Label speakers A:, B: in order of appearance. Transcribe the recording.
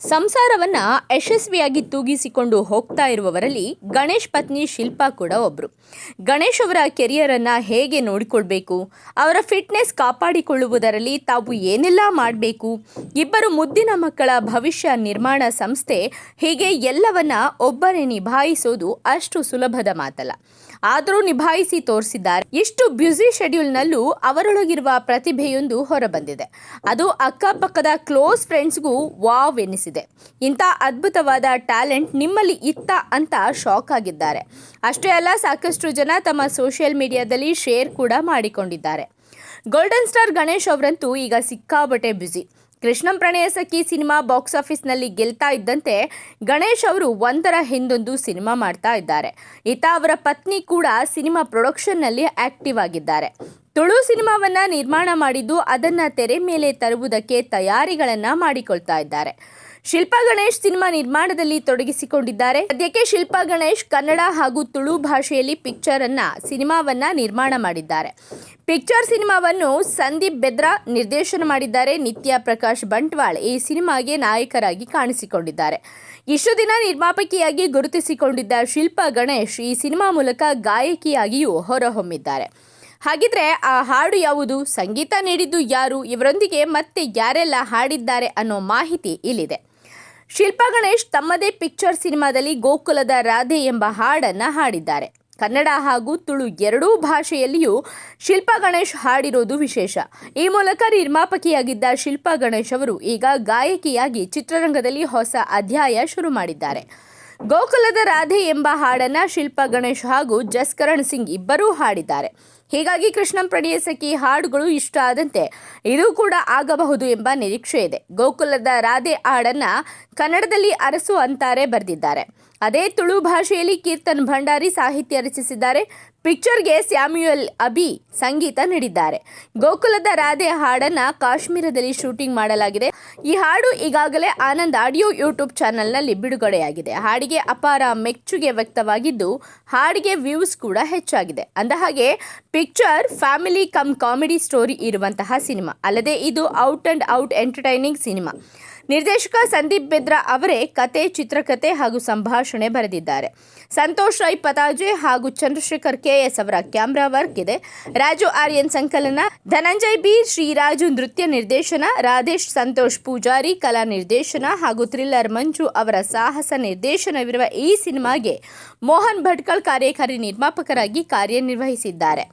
A: ಸಂಸಾರವನ್ನ ಯಶಸ್ವಿಯಾಗಿ ತೂಗಿಸಿಕೊಂಡು ಹೋಗ್ತಾ ಇರುವವರಲ್ಲಿ ಗಣೇಶ್ ಪತ್ನಿ ಶಿಲ್ಪಾ ಕೂಡ ಒಬ್ರು. ಗಣೇಶ್ ಅವರ ಕೆರಿಯರ್ ಅನ್ನ ಹೇಗೆ ನೋಡಿಕೊಳ್ಬೇಕು, ಅವರ ಫಿಟ್ನೆಸ್ ಕಾಪಾಡಿಕೊಳ್ಳುವುದರಲ್ಲಿ ತಾವು ಏನೆಲ್ಲ ಮಾಡಬೇಕು, ಇಬ್ಬರು ಮುದ್ದಿನ ಮಕ್ಕಳ ಭವಿಷ್ಯ ನಿರ್ಮಾಣ ಸಂಸ್ಥೆ, ಹೀಗೆ ಎಲ್ಲವನ್ನ ಒಬ್ಬರೇ ನಿಭಾಯಿಸೋದು ಅಷ್ಟು ಸುಲಭದ ಮಾತಲ್ಲ. ಆದರೂ ನಿಭಾಯಿಸಿ ತೋರಿಸಿದ್ದಾರೆ. ಇಷ್ಟು ಬ್ಯುಸಿ ಶೆಡ್ಯೂಲ್ನಲ್ಲೂ ಅವರೊಳಗಿರುವ ಪ್ರತಿಭೆಯೊಂದು ಹೊರಬಂದಿದೆ. ಅದು ಅಕ್ಕಪಕ್ಕದ ಕ್ಲೋಸ್ ಫ್ರೆಂಡ್ಸ್ಗೂ ವಾವ್ ಎನಿಸಿದೆ. ಇಂಥ ಅದ್ಭುತವಾದ ಟ್ಯಾಲೆಂಟ್ ನಿಮ್ಮಲ್ಲಿ ಇತ್ತ ಅಂತ ಶಾಕ್ ಆಗಿದ್ದಾರೆ. ಅಷ್ಟೇ ಅಲ್ಲ, ಸಾಕಷ್ಟು ಜನ ತಮ್ಮ ಸೋಷಿಯಲ್ ಮೀಡಿಯಾದಲ್ಲಿ ಶೇರ್ ಕೂಡ ಮಾಡಿಕೊಂಡಿದ್ದಾರೆ. ಗೋಲ್ಡನ್ ಸ್ಟಾರ್ ಗಣೇಶ್ ಅವರಂತೂ ಈಗ ಸಿಕ್ಕಾಬಟ್ಟೆ ಬ್ಯುಸಿ. ಕೃಷ್ಣಂ ಪ್ರಣಯ ಸಖಿ ಸಿನಿಮಾ ಬಾಕ್ಸ್ ಆಫೀಸ್ನಲ್ಲಿ ಗೆಲ್ತಾ ಇದ್ದಂತೆ ಗಣೇಶ್ ಅವರು ಒಂದರ ಹಿಂದೊಂದು ಸಿನಿಮಾ ಮಾಡ್ತಾ ಇದ್ದಾರೆ. ಇತ್ತ ಅವರ ಪತ್ನಿ ಕೂಡ ಸಿನಿಮಾ ಪ್ರೊಡಕ್ಷನ್ನಲ್ಲಿ ಆಕ್ಟಿವ್ ಆಗಿದ್ದಾರೆ. ತುಳು ಸಿನಿಮಾವನ್ನ ನಿರ್ಮಾಣ ಮಾಡಿದ್ದು ಅದನ್ನ ತೆರೆ ಮೇಲೆ ತರುವುದಕ್ಕೆ ತಯಾರಿಗಳನ್ನ ಮಾಡಿಕೊಳ್ತಾ ಇದ್ದಾರೆ. ಶಿಲ್ಪಾ ಗಣೇಶ್ ಸಿನಿಮಾ ನಿರ್ಮಾಣದಲ್ಲಿ ತೊಡಗಿಸಿಕೊಂಡಿದ್ದಾರೆ. ಸದ್ಯಕ್ಕೆ ಶಿಲ್ಪಾ ಗಣೇಶ್ ಕನ್ನಡ ಹಾಗೂ ತುಳು ಭಾಷೆಯಲ್ಲಿ ಸಿನಿಮಾವನ್ನ ನಿರ್ಮಾಣ ಮಾಡಿದ್ದಾರೆ. ಪಿಕ್ಚರ್ ಸಿನಿಮಾವನ್ನು ಸಂದೀಪ್ ಬೆದ್ರಾ ನಿರ್ದೇಶನ ಮಾಡಿದ್ದಾರೆ. ನಿತ್ಯ ಪ್ರಕಾಶ್ ಬಂಟ್ವಾಳ್ ಈ ಸಿನಿಮಾಗೆ ನಾಯಕರಾಗಿ ಕಾಣಿಸಿಕೊಂಡಿದ್ದಾರೆ. ಇಷ್ಟು ದಿನ ನಿರ್ಮಾಪಕಿಯಾಗಿ ಗುರುತಿಸಿಕೊಂಡಿದ್ದ ಶಿಲ್ಪಾ ಗಣೇಶ್ ಈ ಸಿನಿಮಾ ಮೂಲಕ ಗಾಯಕಿಯಾಗಿಯೂ ಹೊರಹೊಮ್ಮಿದ್ದಾರೆ. ಹಾಗಿದ್ರೆ ಆ ಹಾಡು ಯಾವುದು, ಸಂಗೀತ ನೀಡಿದ್ದು ಯಾರು, ಇವರೊಂದಿಗೆ ಮತ್ತೆ ಯಾರೆಲ್ಲ ಹಾಡಿದ್ದಾರೆ ಅನ್ನೋ ಮಾಹಿತಿ ಇಲ್ಲಿದೆ. ಶಿಲ್ಪಾ ಗಣೇಶ್ ತಮ್ಮದೇ ಪಿಕ್ಚರ್ ಸಿನಿಮಾದಲ್ಲಿ ಗೋಕುಲದ ರಾಧೆ ಎಂಬ ಹಾಡನ್ನು ಹಾಡಿದ್ದಾರೆ. ಕನ್ನಡ ಹಾಗೂ ತುಳು ಎರಡೂ ಭಾಷೆಯಲ್ಲಿಯೂ ಶಿಲ್ಪಾ ಗಣೇಶ್ ಹಾಡಿರೋದು ವಿಶೇಷ. ಈ ಮೂಲಕ ನಿರ್ಮಾಪಕಿಯಾಗಿದ್ದ ಶಿಲ್ಪಾ ಗಣೇಶ್ ಅವರು ಈಗ ಗಾಯಕಿಯಾಗಿ ಚಿತ್ರರಂಗದಲ್ಲಿ ಹೊಸ ಅಧ್ಯಾಯ ಶುರು ಮಾಡಿದ್ದಾರೆ. ಗೋಕುಲದ ರಾಧೆ ಎಂಬ ಹಾಡನ್ನು ಶಿಲ್ಪಾ ಗಣೇಶ್ ಹಾಗೂ ಜಸ್ಕರಣ್ ಸಿಂಗ್ ಇಬ್ಬರೂ ಹಾಡಿದ್ದಾರೆ. ಹೀಗಾಗಿ ಕೃಷ್ಣಂ ಪ್ರಣಯ ಸಖಿ ಹಾಡುಗಳು ಇಷ್ಟ ಆದಂತೆ ಇದು ಕೂಡ ಆಗಬಹುದು ಎಂಬ ನಿರೀಕ್ಷೆ ಇದೆ. ಗೋಕುಲದ ರಾಧೆ ಹಾಡನ್ನ ಕನ್ನಡದಲ್ಲಿ ಅರಸು ಅಂತಾರೆ ಬರೆದಿದ್ದಾರೆ. ಅದೇ ತುಳು ಭಾಷೆಯಲ್ಲಿ ಕೀರ್ತನ್ ಭಂಡಾರಿ ಸಾಹಿತ್ಯ ರಚಿಸಿದ್ದಾರೆ. ಪಿಕ್ಚರ್ಗೆ ಸ್ಯಾಮ್ಯುಯಲ್ ಅಬಿ ಸಂಗೀತ ನೀಡಿದ್ದಾರೆ. ಗೋಕುಲದ ರಾಧೆ ಹಾಡನ್ನ ಕಾಶ್ಮೀರದಲ್ಲಿ ಶೂಟಿಂಗ್ ಮಾಡಲಾಗಿದೆ. ಈ ಹಾಡು ಈಗಾಗಲೇ ಆನಂದ್ ಆಡಿಯೋ ಯೂಟ್ಯೂಬ್ ಚಾನೆಲ್ನಲ್ಲಿ ಬಿಡುಗಡೆಯಾಗಿದೆ. ಹಾಡಿಗೆ ಅಪಾರ ಮೆಚ್ಚುಗೆ ವ್ಯಕ್ತವಾಗಿದ್ದು ಹಾಡಿಗೆ ವ್ಯೂಸ್ ಕೂಡ ಹೆಚ್ಚಾಗಿದೆ. ಅಂದಹಾಗೆ picture family come comedy story ಇರುವಂತಹ ಸಿನಿಮಾ. ಅಲ್ಲದೆ ಇದು out and out entertaining cinema. ನಿರ್ದೇಶಕ ಸಂದೀಪ್ ಬೆದ್ರಾ ಅವರೇ ಕತೆ, ಚಿತ್ರಕಥೆ ಹಾಗೂ ಸಂಭಾಷಣೆ ಬರೆದಿದ್ದಾರೆ. ಸಂತೋಷ್ ರೈ ಪತಾಜೆ ಹಾಗೂ ಚಂದ್ರಶೇಖರ್ ಕೆಎಸ್ ಅವರ ಕ್ಯಾಮ್ರಾ ವರ್ಕ್ ಇದೆ. ರಾಜು ಆರ್ಯನ್ ಸಂಕಲನ, ಧನಂಜಯ್ ಬಿ ಶ್ರೀರಾಜು ನೃತ್ಯ ನಿರ್ದೇಶನ, ರಾಧೇಶ್ ಸಂತೋಷ್ ಪೂಜಾರಿ ಕಲಾ ನಿರ್ದೇಶನ ಹಾಗೂ ಥ್ರಿಲ್ಲರ್ ಮಂಜು ಅವರ ಸಾಹಸ ನಿರ್ದೇಶನವಿರುವ ಈ ಸಿನಿಮಾಗೆ ಮೋಹನ್ ಭಟ್ಕಳ್ ಕಾರ್ಯಕಾರಿ ನಿರ್ಮಾಪಕರಾಗಿ ಕಾರ್ಯನಿರ್ವಹಿಸಿದ್ದಾರೆ.